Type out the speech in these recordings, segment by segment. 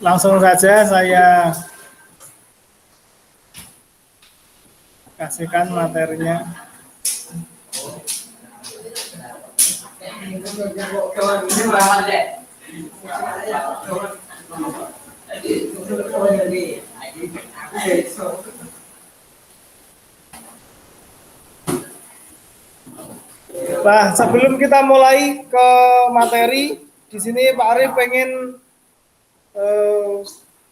Langsung saja saya kasihkan materinya. Nah, sebelum kita mulai ke materi, di sini Pak Arif pengen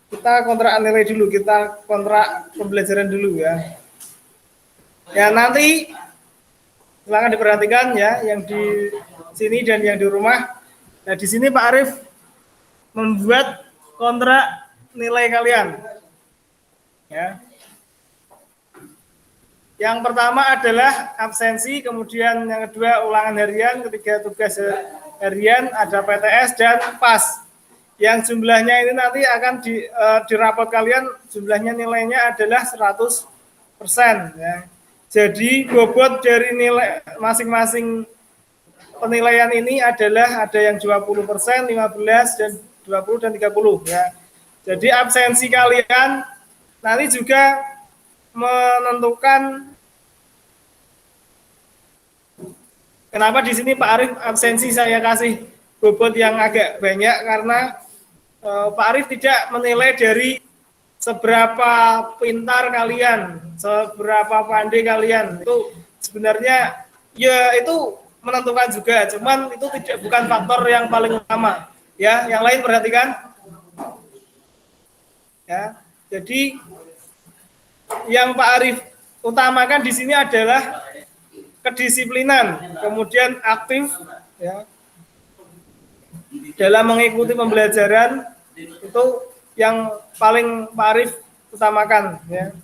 kita kontrak nilai dulu, kita kontrak pembelajaran dulu ya. Ya nanti silakan diperhatikan ya, yang di sini dan yang di rumah. Nah di sini Pak Arif membuat kontrak nilai kalian. Ya. Yang pertama adalah absensi, kemudian yang kedua ulangan harian, ketiga tugas harian, ada PTS dan PAS. Yang jumlahnya ini nanti akan di rapot kalian, jumlahnya nilainya adalah 100%. Ya. Jadi bobot dari nilai masing-masing penilaian ini adalah ada yang 20%, 15, dan 20 dan 30. Ya. Jadi absensi kalian nanti juga menentukan kenapa di sini Pak Arif absensi saya kasih bobot yang agak banyak karena Pak Arif tidak menilai dari seberapa pintar kalian, seberapa pandai kalian. Itu sebenarnya ya itu menentukan juga, cuman itu bukan faktor yang paling utama. Ya, yang lain perhatikan. Ya, jadi yang Pak Arif utamakan di sini adalah kedisiplinan, kemudian aktif ya, dalam mengikuti pembelajaran itu yang paling Pak Arif utamakan ya.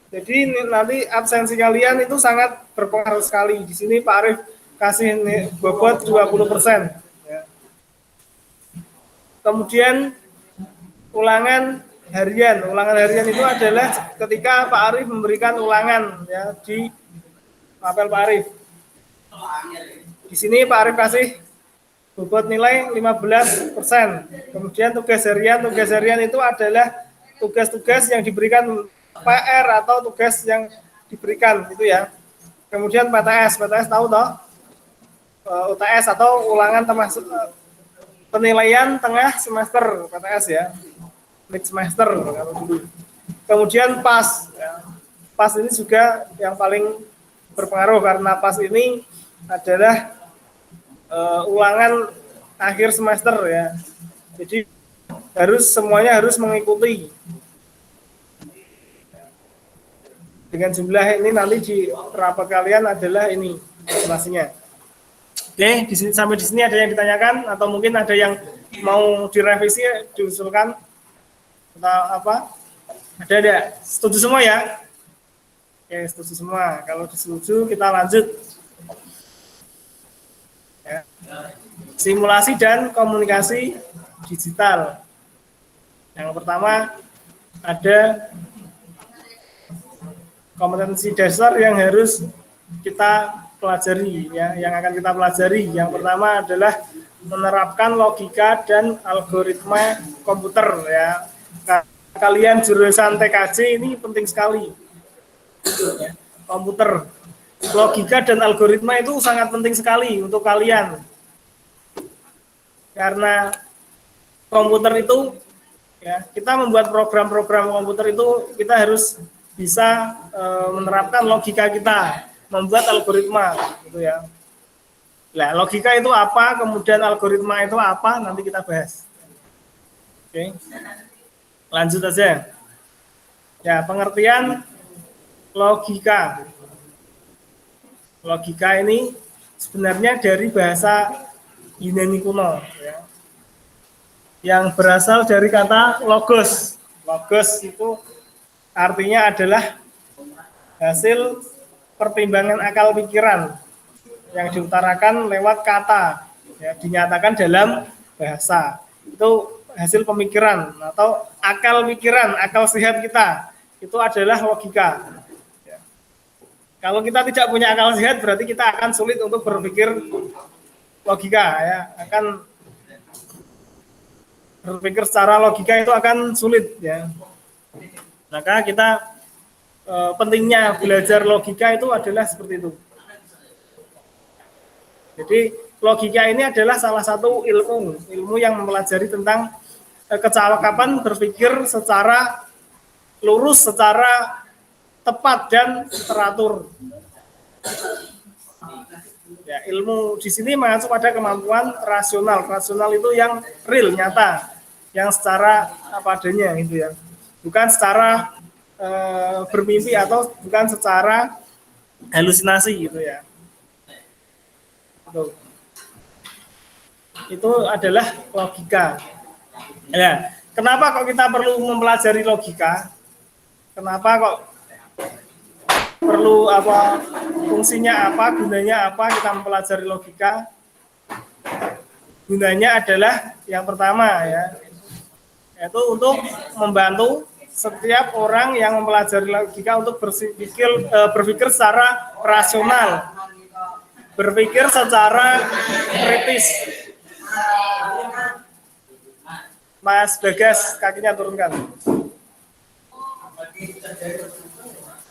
Jadi nanti absensi kalian itu sangat berpengaruh sekali. Di sini Pak Arif kasih bobot 20%. Ya. Kemudian ulangan harian. Ulangan harian itu adalah ketika Pak Arif memberikan ulangan ya di apel Pak Arif. Di sini Pak Arif kasih bobot nilai 15%. Kemudian tugas harian itu adalah tugas-tugas yang diberikan PR atau tugas yang diberikan itu ya. Kemudian PTS tahu toh? UTS atau ulangan penilaian tengah semester PTS ya. Mid semester kalau dulu. Kemudian PAS ya. PAS ini juga yang paling berpengaruh karena PAS ini adalah ulangan akhir semester ya. Jadi semuanya harus mengikuti. Dengan jumlah ini nanti di rapat kalian adalah ini informasinya. Oke, sampai di sini ada yang ditanyakan atau mungkin ada yang mau direvisi, diusulkan atau apa? Ada? Setuju semua ya? Oke, setuju semua. Kalau setuju kita lanjut. Ya. Simulasi dan komunikasi digital. Yang pertama ada kompetensi dasar yang harus kita pelajari ya, yang akan kita pelajari. Yang pertama adalah menerapkan logika dan algoritma komputer ya. Kalian jurusan TKJ ini penting sekali. Ya, komputer, logika dan algoritma itu sangat penting sekali untuk kalian. Karena komputer itu ya, kita membuat program-program komputer itu kita harus bisa menerapkan logika kita, membuat algoritma gitu ya. Nah, logika itu apa, kemudian algoritma itu apa, nanti kita bahas. Oke. Lanjut aja. Ya, pengertian logika. Logika ini sebenarnya dari bahasa Yunani kuno ya. Yang berasal dari kata logos. Logos itu artinya adalah hasil pertimbangan akal pikiran yang diutarakan lewat kata, ya, dinyatakan dalam bahasa. Itu hasil pemikiran atau akal pikiran, akal sehat kita. Itu adalah logika. Ya. Kalau kita tidak punya akal sehat, berarti kita akan sulit untuk berpikir logika, ya, akan berpikir secara logika itu akan sulit ya. Maka kita pentingnya belajar logika itu adalah seperti itu. Jadi logika ini adalah salah satu ilmu yang mempelajari tentang kecakapan berpikir secara lurus, secara tepat dan teratur. Ya, ilmu di sini mengacu pada kemampuan rasional. Rasional itu yang real, nyata, yang secara apa adanya gitu ya. Bukan secara bermimpi atau bukan secara halusinasi gitu ya. Itu adalah logika. Ya, kenapa kok kita perlu mempelajari logika? Kenapa kok perlu apa, fungsinya apa, gunanya apa kita mempelajari logika? Gunanya adalah yang pertama ya, yaitu untuk membantu setiap orang yang mempelajari logika untuk berpikir secara rasional, berpikir secara kritis. Mas Bagas, kakinya turunkan.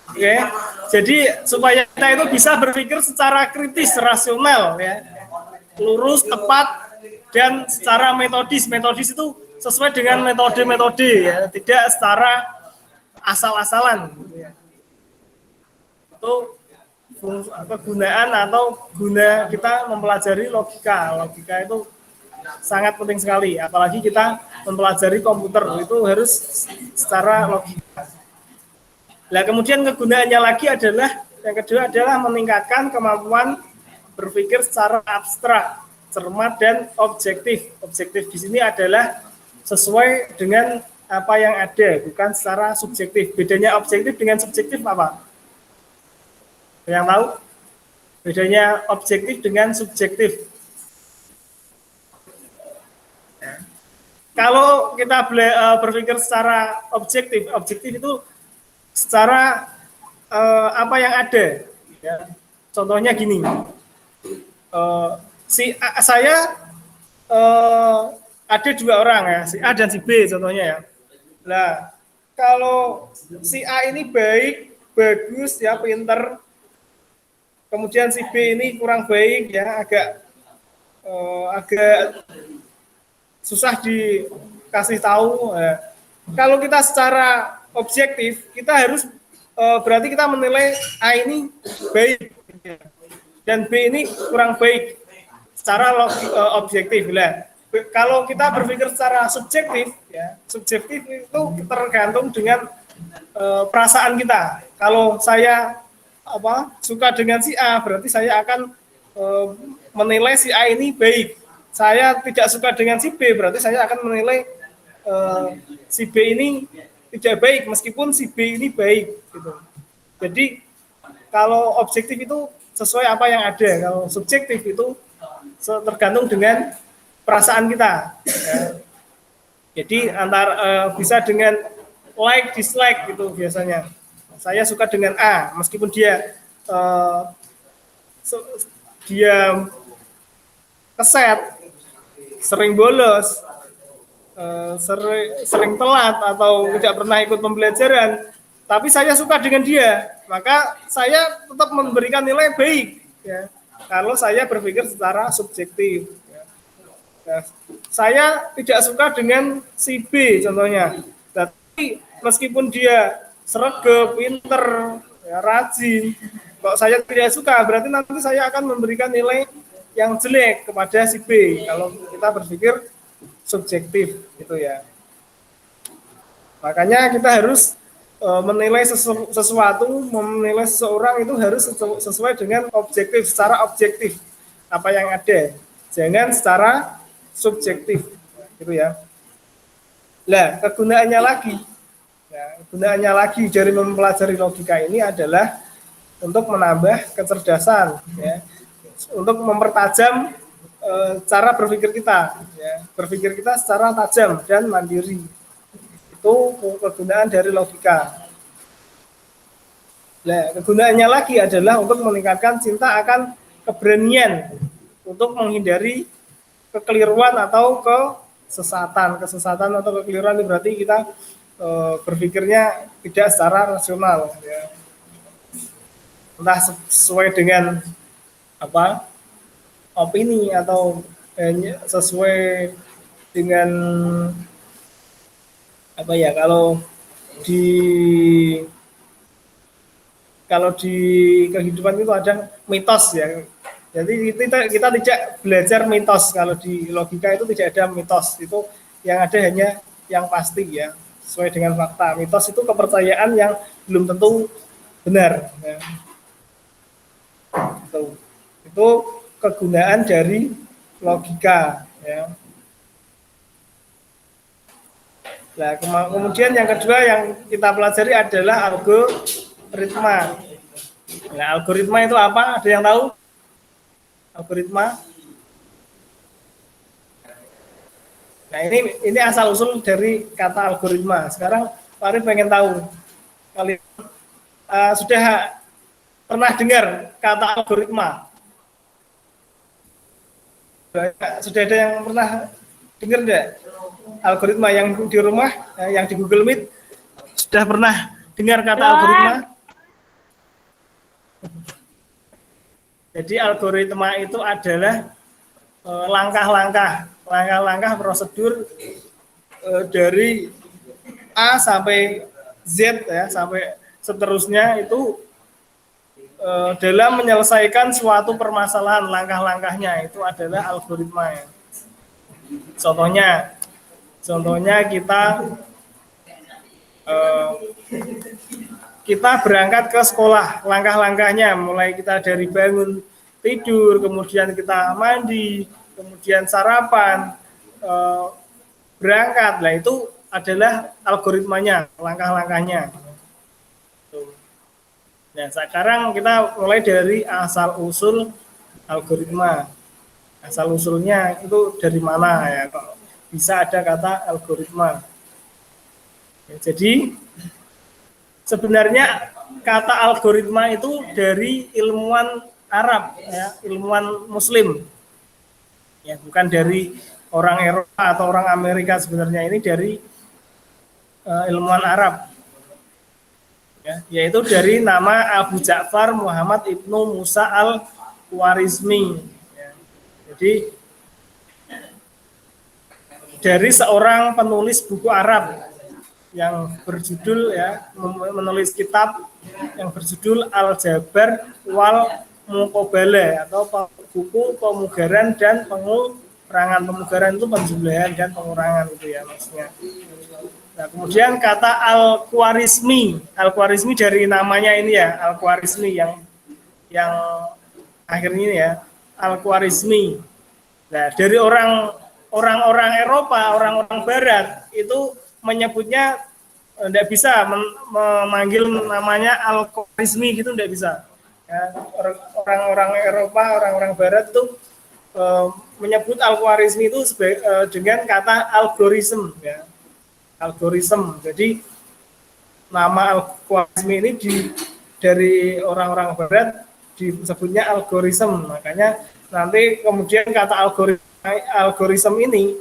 Oke, jadi supaya kita itu bisa berpikir secara kritis, rasional, ya, lurus, tepat, dan secara metodis. Metodis itu sesuai dengan metode-metode, ya, tidak secara asal-asalan. Ya. Itu kegunaan atau guna kita mempelajari logika. Logika itu sangat penting sekali, apalagi kita mempelajari komputer itu harus secara logika. Nah, kemudian kegunaannya lagi adalah yang kedua adalah meningkatkan kemampuan berpikir secara abstrak, cermat dan objektif. Objektif di sini adalah sesuai dengan apa yang ada, bukan secara subjektif. Bedanya objektif dengan subjektif apa? Yang tahu? Bedanya objektif dengan subjektif. Kalau kita berpikir secara objektif, objektif itu secara apa yang ada. Ya. Contohnya gini, saya ada dua orang ya, si A dan si B contohnya ya. Nah, kalau si A ini baik, bagus ya, pinter, kemudian si B ini kurang baik ya, agak susah dikasih tahu. Ya. Kalau kita secara objektif, kita harus berarti kita menilai A ini baik dan B ini kurang baik secara objektif. Lah, kalau kita berpikir secara subjektif, ya, subjektif itu tergantung dengan perasaan kita. Kalau saya suka dengan si A, berarti saya akan menilai si A ini baik. Saya tidak suka dengan si B, berarti saya akan menilai si B ini tidak baik meskipun si B ini baik gitu. Jadi kalau objektif itu sesuai apa yang ada, kalau subjektif itu tergantung dengan perasaan kita. Ya. Jadi bisa dengan like dislike gitu biasanya. Saya suka dengan A meskipun dia keset, sering bolos, sering telat atau tidak pernah ikut pembelajaran, tapi saya suka dengan dia, maka saya tetap memberikan nilai baik ya, kalau saya berpikir secara subjektif ya. Nah, saya tidak suka dengan si B contohnya, tapi meskipun dia sregep, pinter ya, rajin, kok saya tidak suka, berarti nanti saya akan memberikan nilai yang jelek kepada si B kalau kita berpikir subjektif gitu ya. Makanya kita harus menilai sesuatu, menilai seseorang itu harus sesuai dengan objektif, secara objektif apa yang ada, jangan secara subjektif gitu ya. Nah, kegunaannya lagi dari mempelajari logika ini adalah untuk menambah kecerdasan ya, untuk mempertajam cara berpikir kita, ya, berpikir kita secara tajam dan mandiri. Itu kegunaan dari logika. Nah, kegunaannya lagi adalah untuk meningkatkan cinta akan keberanian untuk menghindari kekeliruan atau kesesatan atau kekeliruan itu berarti kita berpikirnya tidak secara rasional, ya. Entah sesuai dengan apa opini atau sesuai dengan apa ya, di kalau di kehidupan itu ada mitos, ya. Jadi kita tidak belajar mitos. Kalau di logika itu tidak ada mitos. Itu yang ada hanya yang pasti, ya, sesuai dengan fakta. Mitos itu kepercayaan yang belum tentu benar, ya. Itu kegunaan dari logika, ya. Nah, kemudian yang kedua yang kita pelajari adalah algoritma. Nah, algoritma itu apa? Ada yang tahu? Algoritma. Nah, ini asal usul dari kata algoritma. Sekarang Pak Arif pengen tahu, kalian sudah pernah dengar kata algoritma? Sudah ada yang pernah dengar enggak? Algoritma yang di rumah, yang di Google Meet, sudah pernah dengar kata algoritma? Jadi algoritma itu adalah langkah-langkah prosedur dari A sampai Z, ya, sampai seterusnya itu dalam menyelesaikan suatu permasalahan. Langkah-langkahnya itu adalah algoritma, ya. Contohnya kita berangkat ke sekolah, langkah-langkahnya mulai kita dari bangun tidur, kemudian kita mandi, kemudian sarapan, berangkat. Nah, itu adalah algoritmanya, langkah-langkahnya. Nah, sekarang kita mulai dari asal usul algoritma. Asal usulnya itu dari mana, ya, kok bisa ada kata algoritma. Ya, jadi sebenarnya kata algoritma itu dari ilmuwan Arab, ya, ilmuwan Muslim, ya, bukan dari orang Eropa atau orang Amerika. Sebenarnya ini dari ilmuwan Arab, ya, yaitu dari nama Abu Ja'far Muhammad Ibnu Musa al-Khwarizmi. Ya. Jadi dari seorang penulis buku Arab yang berjudul, ya, menulis kitab yang berjudul Al-Jabar wal Muqabalah, atau buku pemugaran dan pengurangan. Pemugaran itu penjumlahan dan pengurangan, itu, ya, maksudnya. Nah, kemudian kata Al-Khwarizmi dari namanya ini, ya, Al-Khwarizmi yang akhirnya ini, ya, Al-Khwarizmi. Nah, dari orang-orang Eropa, orang-orang Barat itu menyebutnya tidak bisa memanggil namanya Al-Khwarizmi gitu, tidak bisa. Ya, orang-orang Eropa, orang-orang Barat itu menyebut Al-Khwarizmi itu dengan kata algoritma, ya, algoritma. Jadi nama Al-Khwarizmi ini dari orang-orang Barat disebutnya algoritma. Makanya nanti kemudian kata algoritma ini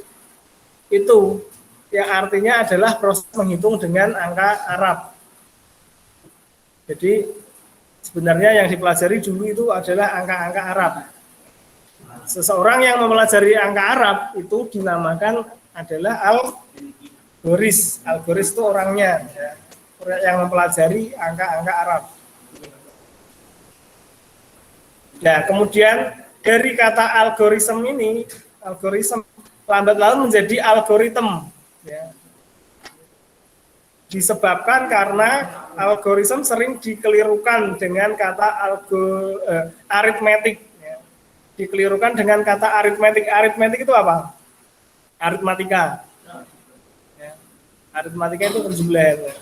itu yang artinya adalah proses menghitung dengan angka Arab. Jadi sebenarnya yang dipelajari dulu itu adalah angka-angka Arab. Seseorang yang mempelajari angka Arab itu dinamakan adalah algoris. Algoris itu orangnya, ya, yang mempelajari angka-angka Arab. Nah, kemudian dari kata algoritma ini, algoritma lambat laun menjadi algoritma, ya. Disebabkan karena algoritma sering dikelirukan dengan kata aritmetik, ya. Dikelirukan dengan kata aritmetik. Aritmetik itu apa? Aritmatika, ya. Aritmatika itu penjumlahan, ya.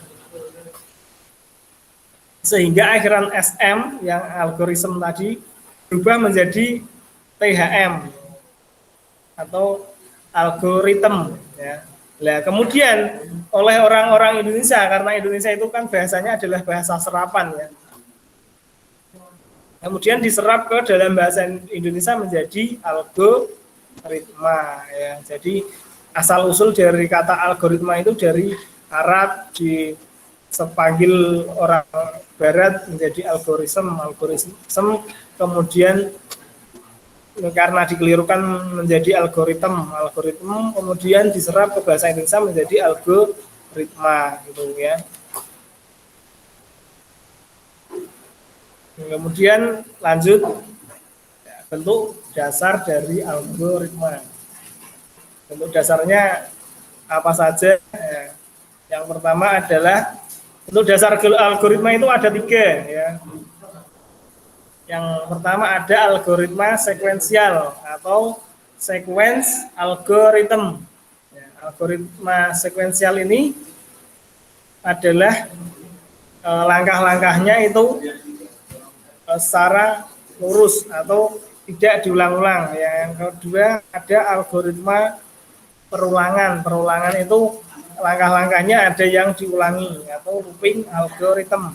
Sehingga akhiran SM yang algoritma tadi berubah menjadi THM atau algoritma, ya. Nah, kemudian oleh orang-orang Indonesia, karena Indonesia itu kan bahasanya adalah bahasa serapan, ya. Kemudian diserap ke dalam bahasa Indonesia menjadi algoritma, ya. Jadi asal usul dari kata algoritma itu dari Arab, dipanggil orang Barat menjadi algoritma, kemudian karena dikelirukan menjadi algoritma, kemudian diserap ke bahasa Indonesia menjadi algoritma, gitu ya. Kemudian lanjut bentuk dasar dari algoritma. Bentuk dasarnya apa saja? Yang pertama adalah bentuk dasar algoritma itu ada 3 ya. Yang pertama ada algoritma sekuensial atau sequence algorithm. Ya, algoritma sekuensial ini adalah langkah-langkahnya itu secara lurus atau tidak diulang-ulang. Yang kedua ada algoritma perulangan. Perulangan itu langkah-langkahnya ada yang diulangi atau looping algorithm.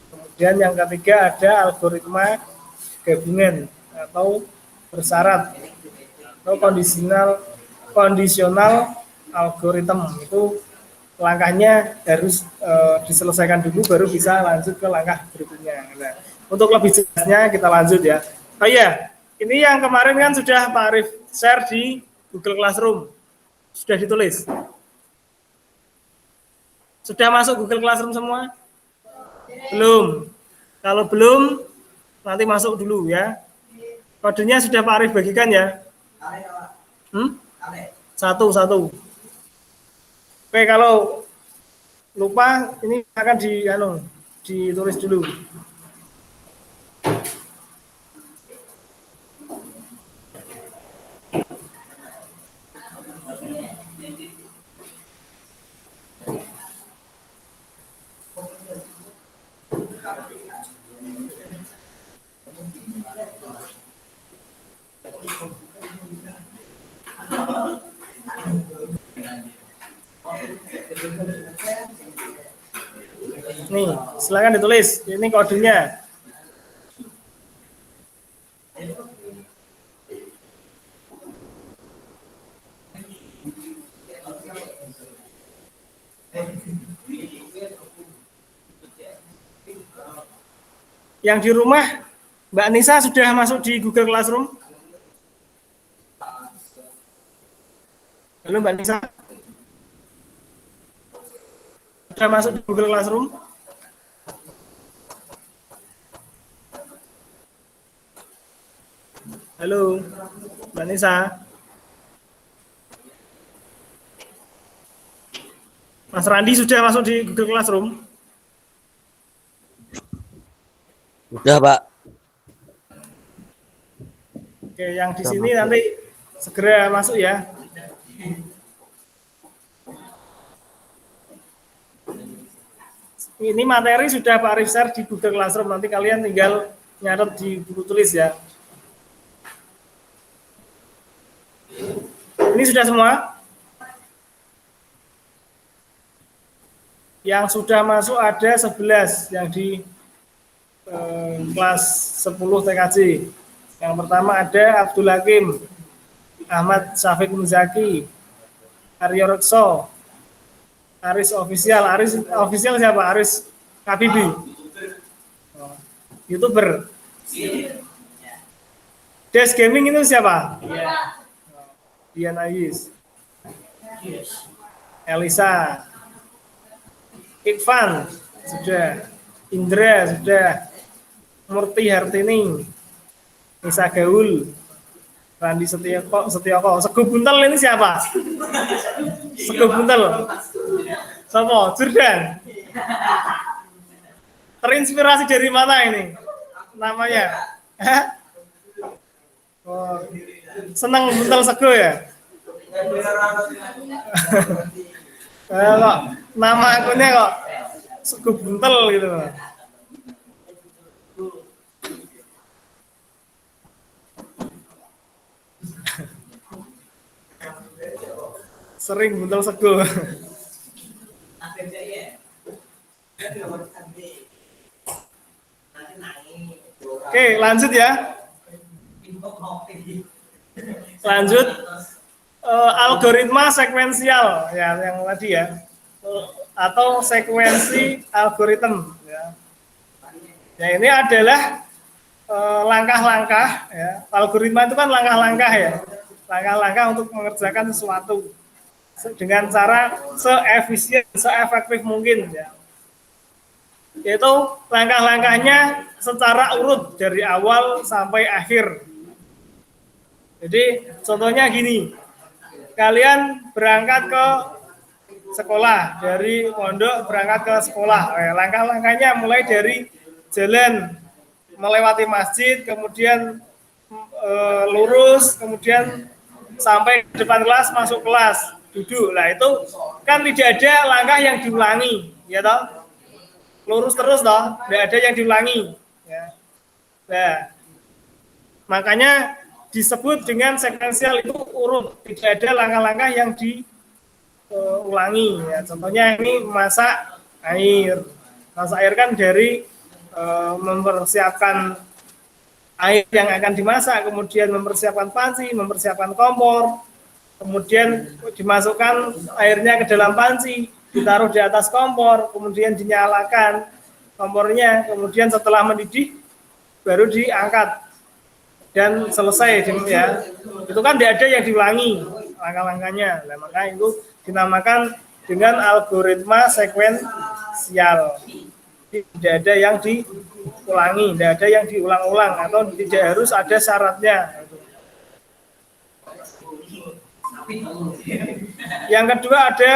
Kemudian yang ketiga ada algoritma gabungan atau bersyarat atau kondisional algorithm. Itu langkahnya harus diselesaikan dulu baru bisa lanjut ke langkah berikutnya. Nah, untuk lebih jelasnya kita lanjut ya. Oh iya, ini yang kemarin kan sudah Pak Arif share di Google Classroom. Sudah ditulis? Sudah masuk Google Classroom semua? Belum. Kalau belum, nanti masuk dulu ya. Kodenya sudah Pak Arif bagikan ya? Satu. Oke, kalau lupa ini akan ditulis dulu. Nih, silakan ditulis. Ini kodenya. Yang di rumah, Mbak Nisa sudah masuk di Google Classroom? Halo Mbak Nisa? Sudah masuk di Google Classroom? Halo, Mbak Nisa. Mas Randi sudah masuk di Google Classroom? Udah, Pak. Oke, yang di sini nanti segera masuk ya. Ini materi sudah Pak Arif share di Google Classroom. Nanti kalian tinggal nyatet di buku tulis ya. Ini sudah semua? Yang sudah masuk ada 11 yang di kelas 10 TKJ. Yang pertama ada Abdul Hakim, Ahmad Syafiq Muzaki, Aryo Rekso, Aris Official siapa? Aris Kabibi. YouTuber. Des Gaming itu siapa? Dian Ayis. Elisa. Ikvan sudah. Indra sudah. Murti Hartini. Nisa Gaul. Randi Setioko. Sego Buntel ini siapa? Sego Buntel. Sama Jordan. Terinspirasi dari mana ini? Namanya? Oh, senang buntel sego ya? Kok nama akunnya kok sego buntel gitu. Sering buntel sego. Oke, lanjut ya. Lanjut algoritma sekuensial ya yang tadi ya, atau sekuensi algoritma ya. Ya ini adalah langkah-langkah ya. Algoritma itu kan langkah-langkah ya, langkah-langkah untuk mengerjakan sesuatu dengan cara seefisien, seefektif mungkin ya. Yaitu langkah-langkahnya secara urut dari awal sampai akhir. Jadi contohnya gini, kalian berangkat ke sekolah, dari pondok berangkat ke sekolah. Langkah-langkahnya mulai dari jalan melewati masjid, kemudian lurus, kemudian sampai ke depan kelas, masuk kelas, duduk. Nah itu kan tidak ada langkah yang diulangi, ya toh? Lurus terus toh, tidak ada yang diulangi. Ya. Nah, makanya disebut dengan sekuensial itu urut, tidak ada langkah-langkah yang diulangi. Ya. Contohnya ini masak air. Masak air kan dari mempersiapkan air yang akan dimasak, kemudian mempersiapkan panci, mempersiapkan kompor, kemudian dimasukkan airnya ke dalam panci, ditaruh di atas kompor, kemudian dinyalakan kompornya, kemudian setelah mendidih baru diangkat dan selesai ya. Itu kan tidak ada yang diulangi langkah-langkahnya. Nah, maka itu dinamakan dengan algoritma sekuensial. Tidak ada yang diulangi, tidak ada yang diulang-ulang, atau tidak harus ada syaratnya. Yang kedua ada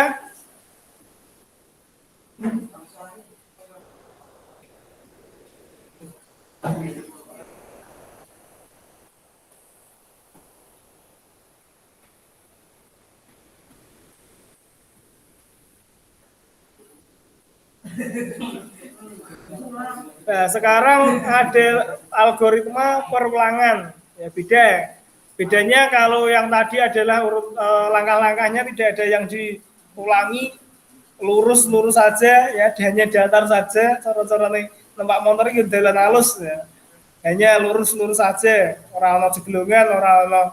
nah, sekarang ada algoritma perulangan. Ya beda. Bedanya kalau yang tadi adalah langkah-langkahnya tidak ada yang diulangi, lurus-lurus saja ya, hanya datar saja, cara-cara numpak motor itu jalan halus ya. Hanya lurus-lurus saja, orang jeglongan, orang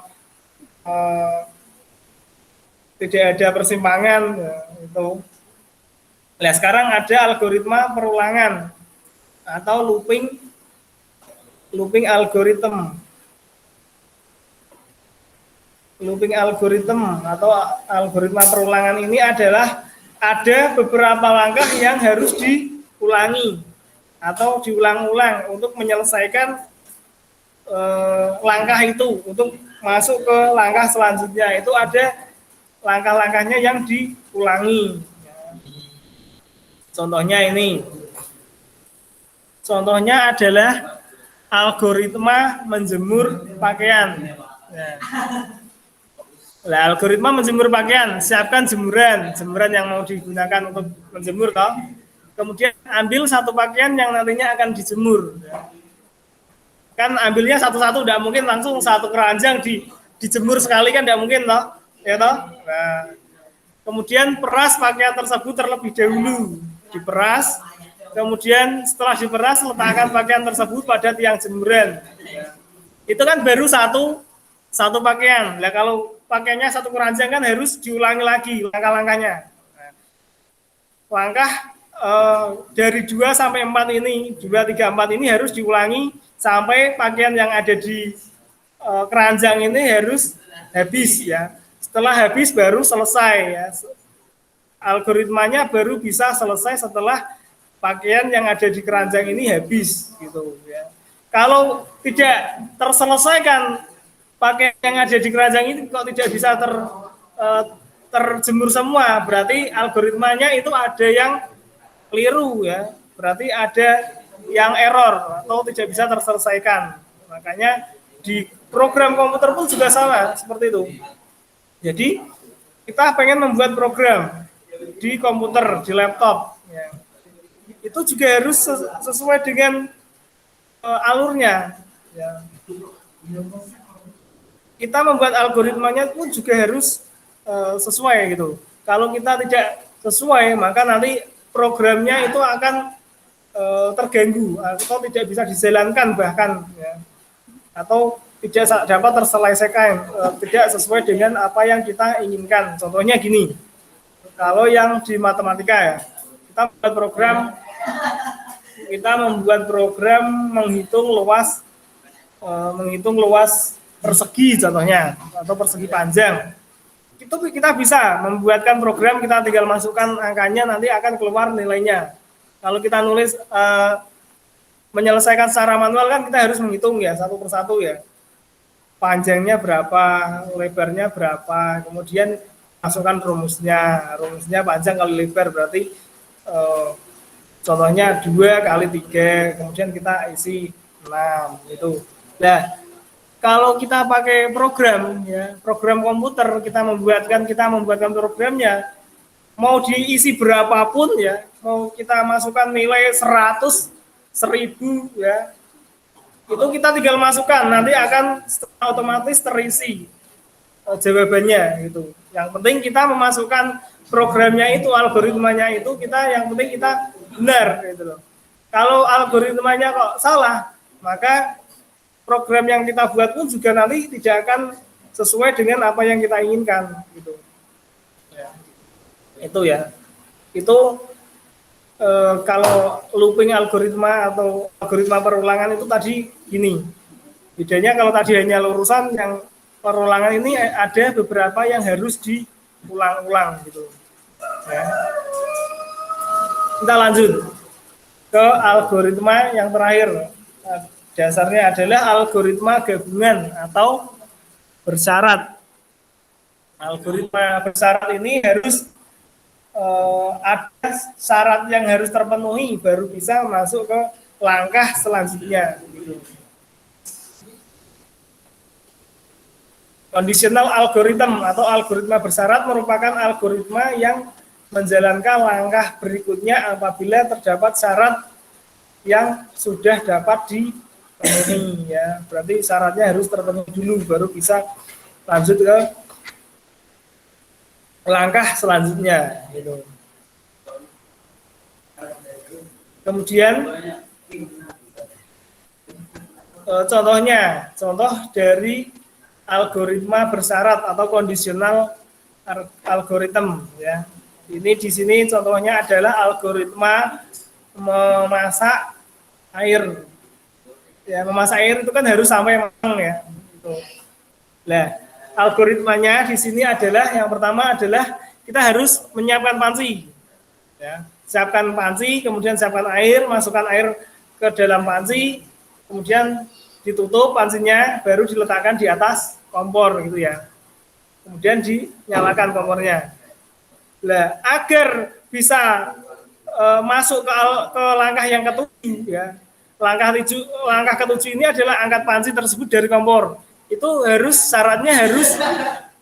tidak ada persimpangan ya, itu. Nah, sekarang ada algoritma perulangan atau looping algorithm. Looping algorithm atau algoritma perulangan ini adalah ada beberapa langkah yang harus diulangi atau diulang-ulang untuk menyelesaikan langkah itu, untuk masuk ke langkah selanjutnya. Itu ada langkah-langkahnya yang diulangi. Contohnya ini. Contohnya adalah algoritma menjemur pakaian. Nah, algoritma menjemur pakaian, siapkan jemuran yang mau digunakan untuk menjemur toh. Kemudian ambil satu pakaian yang nantinya akan dijemur. Kan ambilnya satu-satu, tidak mungkin langsung satu keranjang dijemur sekali, kan tidak mungkin toh, ya toh. Nah, kemudian peras pakaian tersebut terlebih dahulu, diperas. Kemudian setelah diperas, letakkan pakaian tersebut pada tiang jemuran. Itu kan baru satu pakaian. Nah, kalau pakaiannya satu keranjang kan harus diulangi lagi langkah-langkahnya. Langkah dari 2 sampai 4 ini, 2, 3, 4 ini harus diulangi sampai pakaian yang ada di keranjang ini harus habis ya. Setelah habis baru selesai ya. Algoritmanya baru bisa selesai setelah pakaian yang ada di keranjang ini habis gitu ya. Kalau tidak terselesaikan pakaian yang ada di keranjang ini kok tidak bisa terjemur semua, berarti algoritmanya itu ada yang keliru ya, berarti ada yang error atau tidak bisa terselesaikan. Makanya di program komputer pun juga sama seperti itu. Jadi kita pengen membuat program di komputer, di laptop ya. Itu juga harus sesuai dengan alurnya ya. Kita membuat algoritmanya pun juga harus sesuai gitu. Kalau kita tidak sesuai, maka nanti programnya itu akan terganggu atau tidak bisa dijalankan bahkan ya. Atau dapat terselesaikan, tidak sesuai dengan apa yang kita inginkan. Contohnya gini, kalau yang di matematika ya, kita membuat program menghitung luas persegi contohnya, atau persegi panjang. Itu kita bisa membuatkan program, kita tinggal masukkan angkanya, nanti akan keluar nilainya. Kalau kita nulis menyelesaikan secara manual kan kita harus menghitung ya satu persatu ya, panjangnya berapa, lebarnya berapa, kemudian masukkan rumusnya panjang kali lebar berarti contohnya 2 kali 3, kemudian kita isi 6 itu. Nah, kalau kita pakai program ya, program komputer, kita membuatkan programnya, mau diisi berapapun ya, mau kita masukkan nilai 100, 1000 ya, itu kita tinggal masukkan, nanti akan otomatis terisi jawabannya gitu. Yang penting kita memasukkan programnya itu, algoritmanya itu, yang penting kita benar gitu loh. Kalau algoritmanya kok salah, maka program yang kita buat pun juga nanti tidak akan sesuai dengan apa yang kita inginkan gitu. Ya. Itu ya. Itu kalau looping algoritma atau algoritma perulangan itu tadi gini. Bedanya kalau tadi hanya lurusan, yang perulangan ini ada beberapa yang harus diulang-ulang gitu. Ya. Kita lanjut ke algoritma yang terakhir. Dasarnya adalah algoritma gabungan atau bersyarat. Algoritma bersyarat ini harus ada syarat yang harus terpenuhi baru bisa masuk ke langkah selanjutnya. Conditional algorithm atau algoritma bersyarat merupakan algoritma yang menjalankan langkah berikutnya apabila terdapat syarat yang sudah dapat dipenuhi ya. Berarti syaratnya harus terpenuhi dulu baru bisa lanjut ke langkah selanjutnya gitu. Kemudian contoh dari algoritma bersyarat atau kondisional algoritma ya. Ini di sini contohnya adalah algoritma memasak air. Ya, memasak air itu kan harus sampai matang ya. Gitu. Nah, algoritmanya di sini adalah yang pertama adalah kita harus menyiapkan panci. Ya, siapkan panci, kemudian siapkan air, masukkan air ke dalam panci, kemudian ditutup pancinya, baru diletakkan di atas kompor gitu ya. Kemudian dinyalakan kompornya. Nah, agar bisa masuk ke langkah yang ketujuh ya. Langkah ketujuh ini adalah angkat panci tersebut dari kompor. Itu syaratnya harus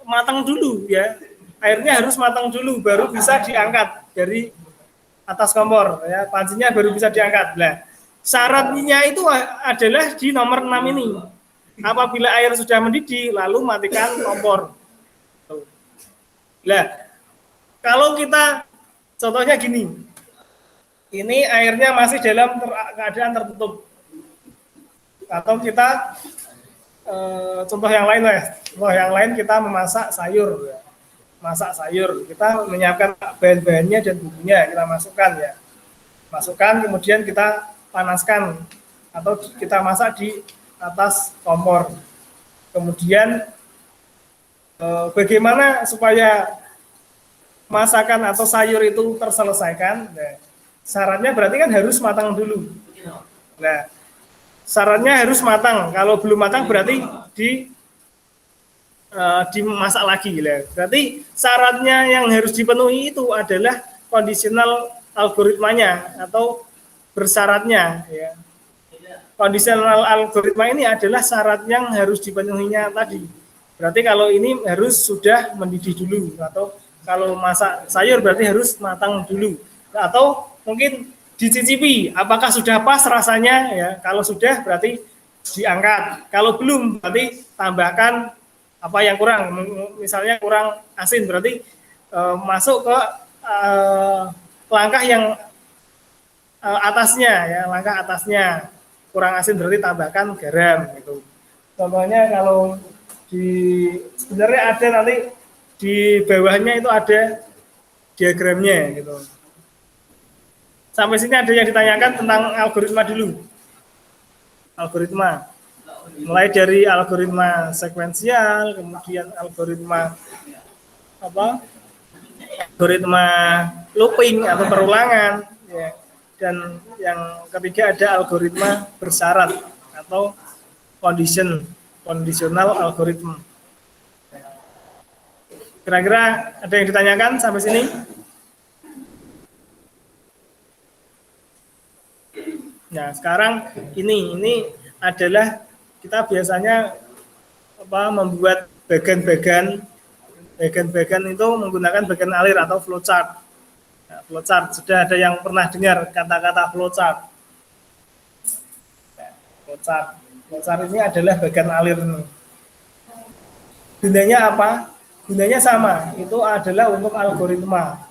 matang dulu ya. Airnya harus matang dulu baru bisa diangkat dari atas kompor ya. Pancinya baru bisa diangkat. Nah, syaratnya itu adalah di nomor 6 ini. Apabila air sudah mendidih, lalu matikan kompor. Nah, kalau kita contohnya gini, ini airnya masih dalam keadaan tertutup. Atau kita contoh yang lain ya. Contoh yang lain kita memasak sayur. Ya. Masak sayur, kita menyiapkan bahan-bahannya dan bumbunya, kita masukkan ya. Masukkan, kemudian kita panaskan atau kita masak di atas kompor. Kemudian bagaimana supaya masakan atau sayur itu terselesaikan? Nah, syaratnya berarti kan harus matang dulu. Nah, syaratnya harus matang. Kalau belum matang berarti dimasak lagi. Berarti syaratnya yang harus dipenuhi itu adalah kondisional algoritmanya atau bersyaratnya. Ya. Kondisional algoritma ini adalah syarat yang harus dipenuhinya tadi. Berarti kalau ini harus sudah mendidih dulu, atau kalau masak sayur berarti harus matang dulu, atau mungkin dicicipi apakah sudah pas rasanya ya. Kalau sudah berarti diangkat, kalau belum berarti tambahkan apa yang kurang, misalnya kurang asin berarti masuk ke langkah yang atasnya ya, langkah atasnya kurang asin berarti tambahkan garam gitu. Contohnya kalau sebenarnya ada nanti di bawahnya itu ada diagramnya gitu. Sampai sini ada yang ditanyakan tentang algoritma dulu. Algoritma. Mulai dari algoritma sekuensial, kemudian algoritma apa? Algoritma looping atau perulangan, ya. Dan yang ketiga ada algoritma bersyarat atau conditional algoritma. Kira-kira ada yang ditanyakan sampai sini? Nah, sekarang ini adalah kita biasanya membuat bagan-bagan itu menggunakan bagan alir atau flowchart. Nah, flowchart sudah ada yang pernah dengar kata-kata flowchart. Nah, flowchart ini adalah bagan alir. Gunanya apa? Gunanya sama, itu adalah untuk algoritma.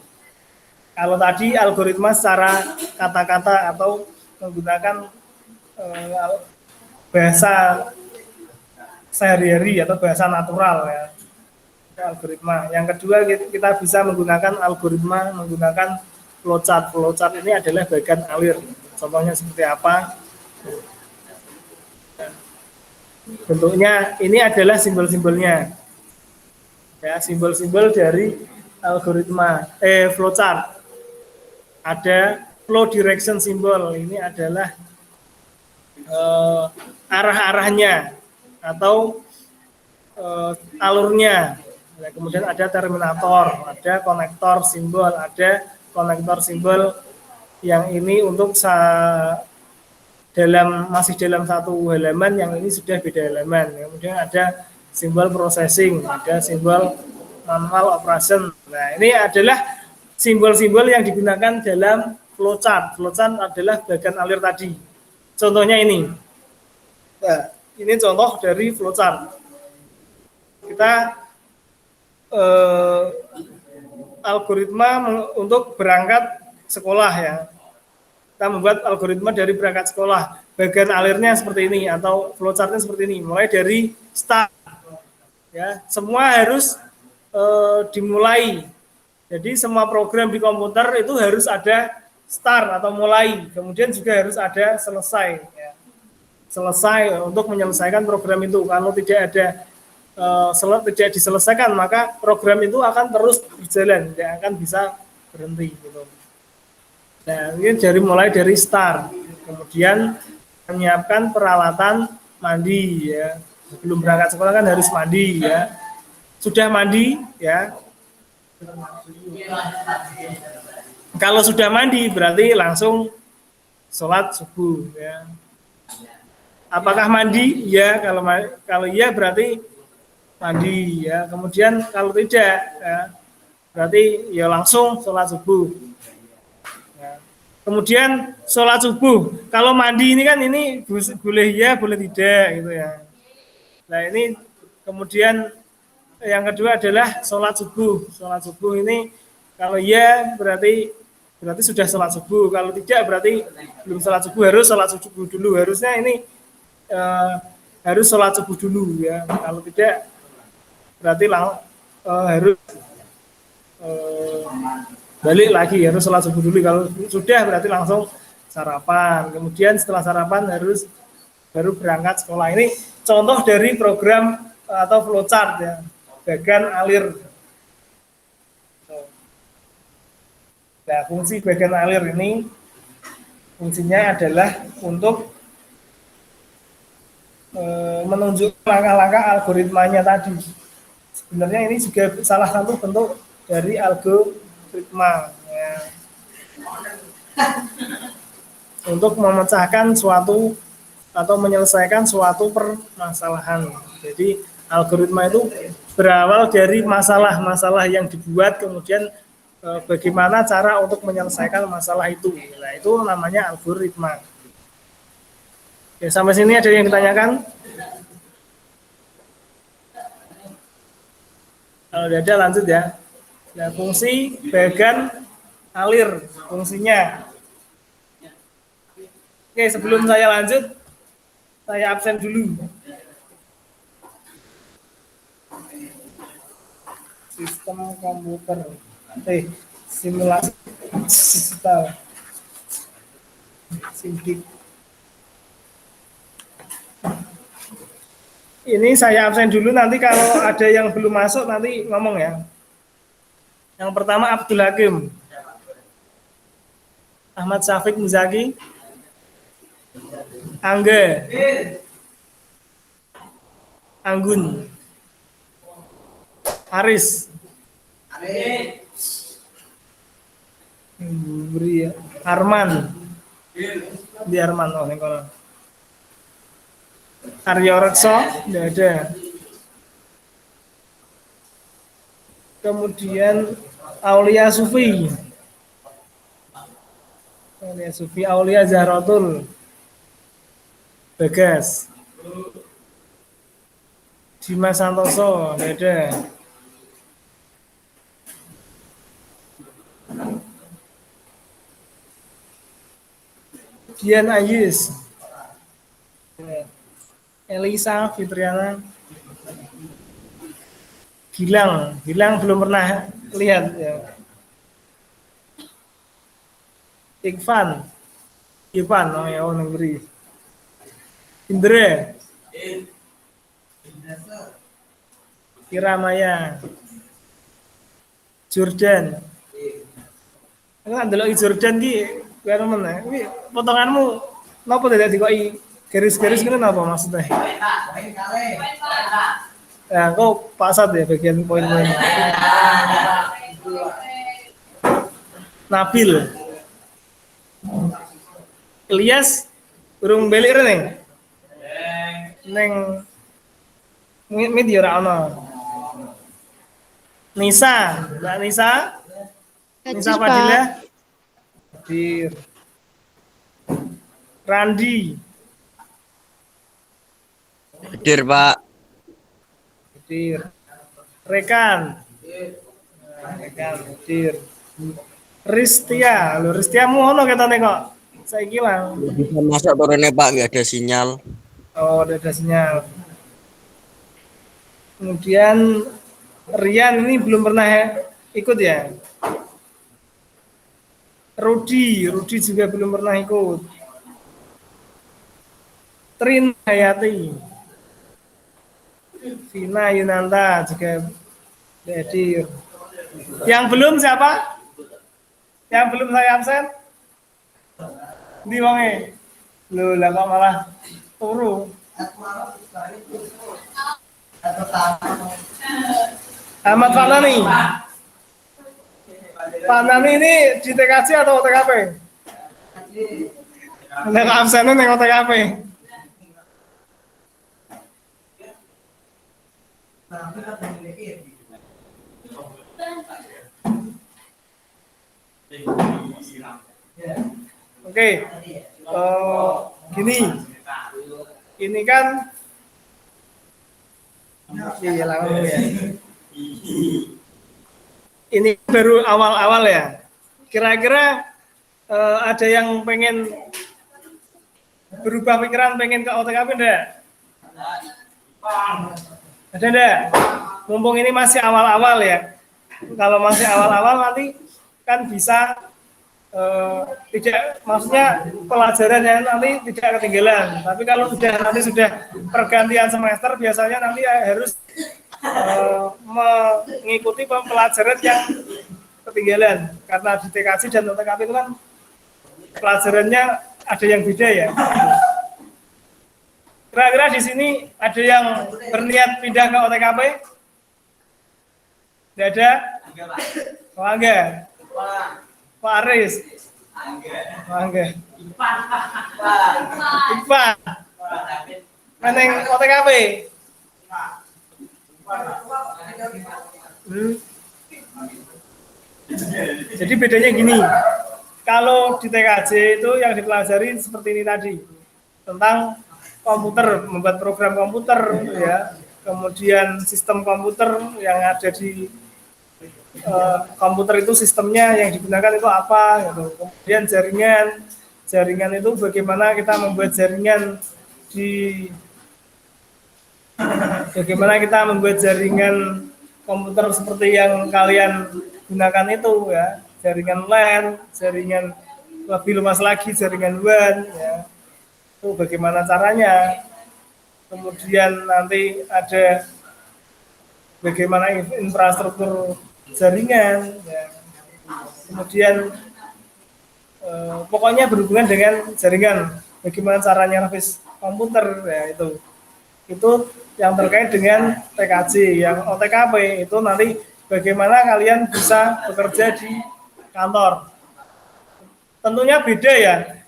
Kalau tadi algoritma secara kata-kata atau menggunakan bahasa sehari-hari atau bahasa natural ya, algoritma. Yang kedua kita bisa menggunakan algoritma menggunakan flowchart. Flowchart ini adalah bagan alir. Contohnya seperti apa? Bentuknya ini adalah simbol-simbolnya. Ya, simbol-simbol dari algoritma flowchart. Ada flow direction symbol, ini adalah arah-arahnya atau alurnya. Nah, kemudian ada terminator, ada konektor simbol, ada konektor simbol yang ini untuk masih dalam satu halaman, yang ini sudah beda halaman. Kemudian ada simbol processing, ada simbol manual operation. Nah, ini adalah simbol-simbol yang digunakan dalam flowchart. Flowchart adalah bagan alir tadi. Contohnya ini. Nah, ini contoh dari flowchart. Kita algoritma untuk berangkat sekolah ya. Kita membuat algoritma dari berangkat sekolah. Bagan alirnya seperti ini atau flowchartnya seperti ini. Mulai dari start. Ya, semua harus dimulai. Jadi semua program di komputer itu harus ada start atau mulai, kemudian juga harus ada selesai. Ya. Selesai untuk menyelesaikan program itu. Kalau tidak ada tidak diselesaikan, maka program itu akan terus berjalan, tidak akan bisa berhenti. Gitu. Nah, ini mulai dari start, kemudian menyiapkan peralatan mandi. Ya. Sebelum berangkat sekolah kan harus mandi. Ya. Sudah mandi, ya. Kalau sudah mandi berarti langsung sholat subuh ya. Apakah mandi? Ya, kalau iya berarti mandi ya. Kemudian kalau tidak ya, berarti ya langsung sholat subuh. Ya. Kemudian sholat subuh. Kalau mandi ini kan ini boleh ya, boleh tidak gitu ya. Nah, ini kemudian yang kedua adalah sholat subuh. Sholat subuh ini kalau iya berarti sudah sholat subuh. Kalau tidak berarti belum sholat subuh, harus sholat subuh dulu. Harusnya ini harus sholat subuh dulu ya. Kalau tidak berarti harus balik lagi, harus sholat subuh dulu. Kalau sudah berarti langsung sarapan. Kemudian setelah sarapan baru berangkat sekolah. Ini contoh dari program atau flowchart ya. Bagan alir. Nah, fungsi bagan alir ini fungsinya adalah untuk menunjukkan langkah-langkah algoritmanya tadi. Sebenarnya ini juga salah satu bentuk dari algoritma ya. Untuk memecahkan suatu atau menyelesaikan suatu permasalahan. Jadi algoritma itu berawal dari masalah-masalah yang dibuat, kemudian bagaimana cara untuk menyelesaikan masalah itu. Nah, itu namanya algoritma. Oke, sampai sini ada yang ditanyakan? Kalau tidak ada lanjut ya. Nah, fungsi bagan alir, fungsinya. Oke, sebelum saya lanjut, saya absen dulu. sistem komputer, simulasi digital, SIMDIK. Ini saya absen dulu, nanti kalau ada yang belum masuk nanti ngomong ya. Yang pertama Abdul Hakim, Ahmad Syafiq Muzaki, Angga, Anggun, Aris, Beri, Arman, di Arman, oh ini kalau Aryo Rekso, tidak ada. Kemudian Aulia Sufi, Aulia Zahratul, Bagas, Dimas Santoso, tidak ada. Dian Ayis, Elisa Fitriana, Gilang belum pernah lihat ya. Ivan, oh ya, negeri. Indra, Kiramaya, Jordan. Enggak delok Jordan ki kaya mana? Ini potonganmu napa tidak dikoki garis-garis ngene napa maksudnya? Ya, kau pasat ya bagian poin-poin. Nabil, Ilyas, urung balik neng. Neng media ora ono. Nisa, Mbak Nisa. Nisa Fadila. Hadir. Randi. Hadir, Pak. Hadir. Rekan. Hadir. Ristia, Ristiamu ono ketane kok. Saiki lah. Bisa masuk turunnya, Pak, nggak ada sinyal. Oh, udah ada sinyal. Kemudian Rian ini belum pernah ikut ya. Rudi juga belum pernah ikut. Trin Hayati, Vina Yunanta juga hadir. Yang belum siapa? Yang belum saya absen? Di wonge. Loh, lah kok malah turu. Ahmad Fanani. Fanani ini di TKC atau TKP? Nek absennya neng TKP. Oke, gini, ini kan, iya langsung ya. Ini baru awal-awal ya. Kira-kira ada yang pengen berubah pikiran, pengen ke OTKP enggak? Ada enggak? Mumpung ini masih awal-awal ya. Kalau masih awal-awal nanti kan bisa tidak, maksudnya pelajarannya nanti tidak ketinggalan. Tapi kalau nanti sudah pergantian semester, biasanya nanti harus mengikuti pelajaran yang ketinggalan. Karena di TKC dan OTKP itu kan pelajarannya ada yang beda ya. Kira-kira di sini ada yang berniat pindah ke OTKP? Tidak ada? Oh, enggak. Pak Aris. Enggak. Ipan. Mana yang OTKP? Jadi bedanya gini. Kalau di TKJ itu yang dipelajari seperti ini tadi, tentang komputer, membuat program komputer ya, kemudian sistem komputer yang ada di komputer itu, sistemnya yang digunakan itu apa gitu. Kemudian jaringan itu bagaimana kita membuat jaringan komputer seperti yang kalian gunakan itu ya, jaringan LAN, jaringan lebih luas lagi jaringan WAN ya. Itu bagaimana caranya. Kemudian nanti ada bagaimana infrastruktur jaringan ya. Kemudian pokoknya berhubungan dengan jaringan, bagaimana caranya servis komputer ya, itu yang terkait dengan TKJ. Yang OTKP itu nanti bagaimana kalian bisa bekerja di kantor. Tentunya beda ya,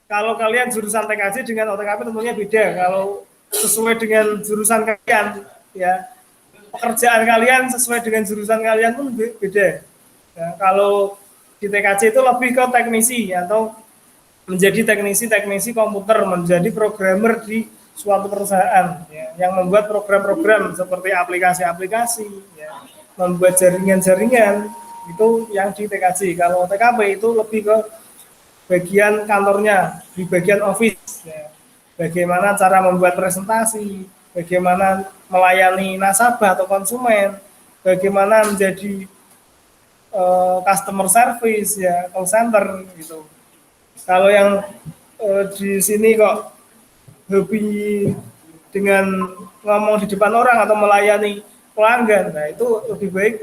kalau kalian jurusan TKJ dengan OTKP tentunya beda. Kalau sesuai dengan jurusan kalian ya, pekerjaan kalian sesuai dengan jurusan kalian pun beda ya. Kalau di TKJ itu lebih ke teknisi atau menjadi teknisi komputer, menjadi programmer di suatu perusahaan ya, yang membuat program-program seperti aplikasi-aplikasi ya, membuat jaringan-jaringan, itu yang di TKJ. Kalau TKP itu lebih ke bagian kantornya, di bagian office ya. Bagaimana cara membuat presentasi, bagaimana melayani nasabah atau konsumen, bagaimana menjadi customer service ya, call center gitu. Kalau yang di sini kok hobi dengan ngomong di depan orang atau melayani pelanggan, nah itu lebih baik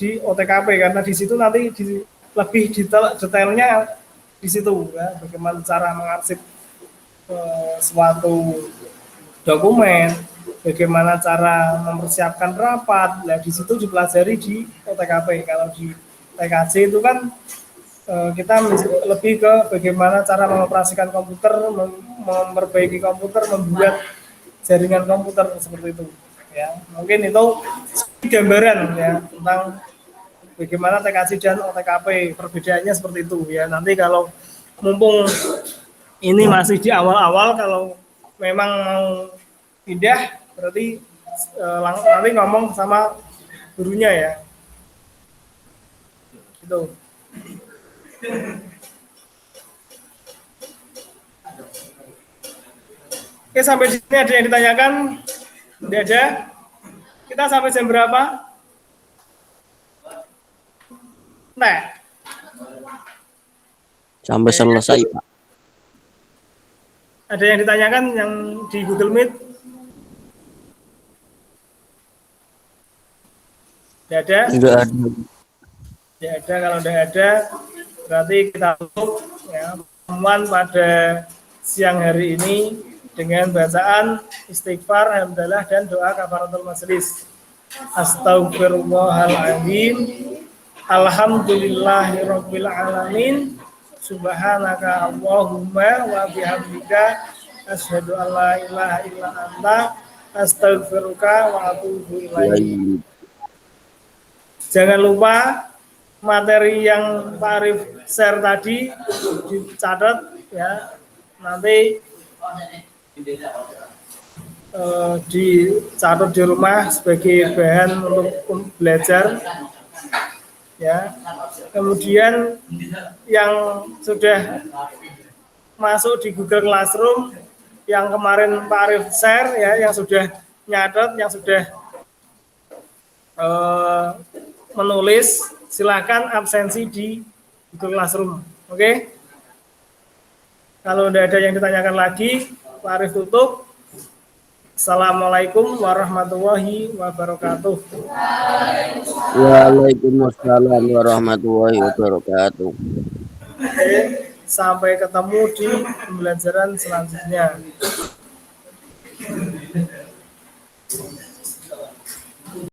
di OTKP, karena di situ nanti lebih detailnya di situ ya, bagaimana cara mengarsip suatu dokumen, bagaimana cara mempersiapkan rapat. Nah, di situ dipelajari di OTKP. Kalau di TKJ itu kan kita lebih ke bagaimana cara mengoperasikan komputer, memperbaiki komputer, membuat jaringan komputer seperti itu. Ya, mungkin itu gambaran ya tentang bagaimana TKJ dan OTKP, perbedaannya seperti itu ya. Nanti kalau mumpung ini masih di awal-awal, kalau memang mau pindah berarti nanti ngomong sama gurunya ya. Gitu. Oke, sampai di sini ada yang ditanyakan? Tidak ada? Kita sampai jam berapa? Nah. Sampai selesai, Pak. Ada yang ditanyakan yang di Google Meet? Tidak ada? Tidak ada. Tidak ada. Kalau tidak ada, berarti kita tutup ya, pertemuan pada siang hari ini dengan bacaan istighfar, hamdalah, dan doa kafaratul majelis. Astagfirullahaladzim, alhamdulillahirabbil alamin, subhanaka Allahumma wa bihamdika asyhadu an la ilaha illa anta astaghfiruka wa atubu ilaik. Jangan lupa materi yang Pak Arif share tadi dicatat ya, nanti dicatat di rumah sebagai bahan untuk belajar ya. Kemudian yang sudah masuk di Google Classroom yang kemarin Pak Arif share ya, yang sudah nyatet, yang sudah menulis, silakan absensi di Google Classroom. Oke? Kalau tidak ada yang ditanyakan lagi, Pak Arif tutup. Assalamualaikum warahmatullahi wabarakatuh. Waalaikumsalam warahmatullahi wabarakatuh. Oke, sampai ketemu di pembelajaran selanjutnya.